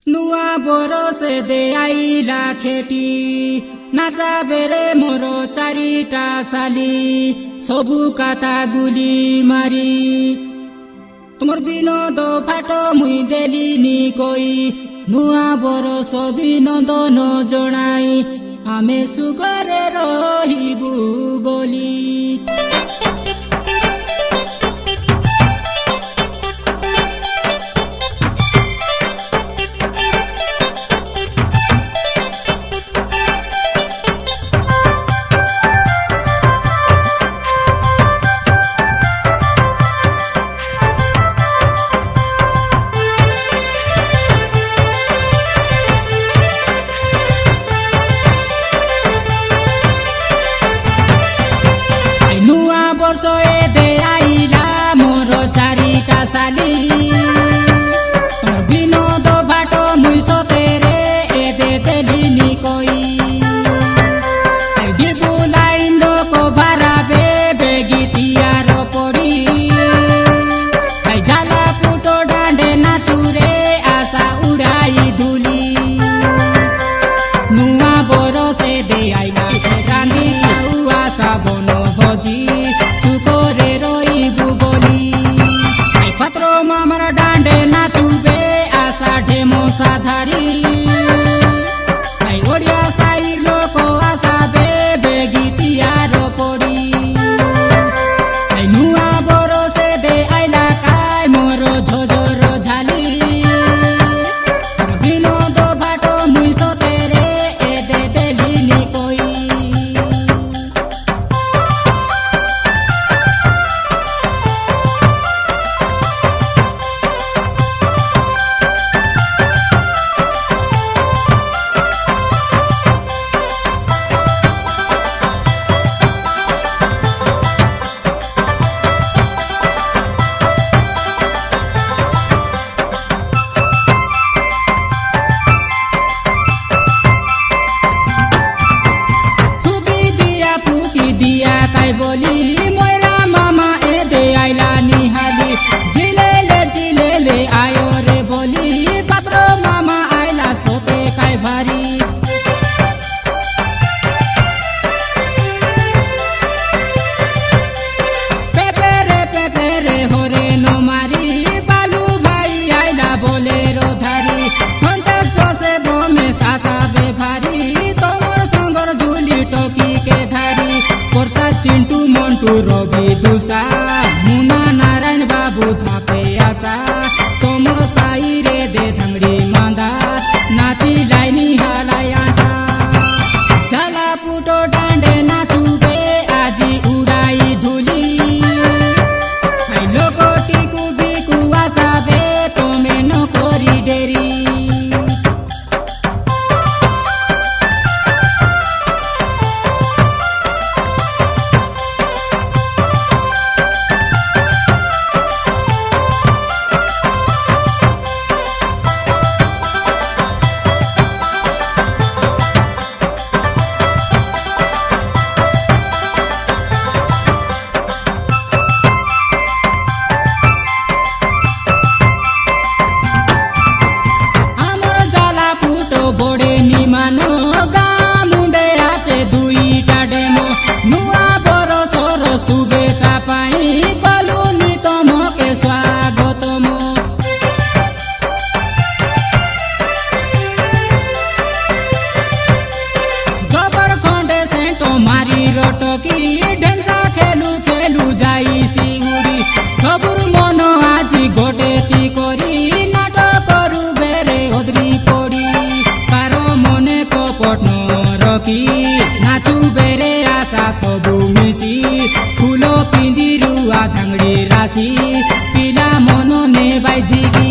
नुआ बरसे दे आईला खेटी नाचा बेरे मोरो चारिटा साली सबु काता गुली मारी तुमर बिनोद फाटो मुई देलिनी कोई नुआ बरस बिनोदन जनाई आमे सुखरे रहिबु बोली। बिनोद बाटो मुई सतेरे एदे देलिनी कोई डिबु लाइन को बाराबे बेगितियार पड़ी जाला पुटो डांडे नाचुरे आशा उड़ाई धुली नुआ बरसे दे आईला रांदी आशा बनो भजी सुकोरे रहिबु बोली पत्रो मामर डांडे नाचुबे आशा ढेमो साधारी ओडिया साई लोक आशा बे बेगितियार पड़ी नुआ बरसे दे आईला काय मोरो झोझोर झाली बिनोद बाटो मुई सतेरे एदे देलिनी कोई। बोली मोरा मामा एदे आईला निहाली जिलेले आयो रे बोली पत्रो मामा आईला सोते काय भारी पेपेरे होरे नो मारी बालू भाई आईला बोले रो धारी संतोष से बोमे सासा बे भारी तोमर संगर झुली टोकी के धारी कोरसा चिंटू मंटू रवि दुसा मुना नारायण बाबू थापे आशा तोमर साई रे दे धंगड़ी मांदा नाची लाइनी हालाई आटा चला पुटो डांडे नाचुबे आजी उड़ाई धुली लोको टिकू बिकू आशा बे तोमे न कोरी डेरी बोड़े निमानो गा मुंडे आचे दुईटा डेमो नुआ बरसर शुभेच्छा पाई कलुनी तमके स्वागतम जबर खंडे सेंटो मारी रटकी ढेंसा खेलू जाई सिउड़ी सबुर मन आजी गोटेती करी नाटक करू बेरे ओदरी पड़ी रखी नाचु बेरे आशा सबु मिसी फूलो पिंदी रुआ धंगड़ी राशि पिला मनो ने बाई झिकी।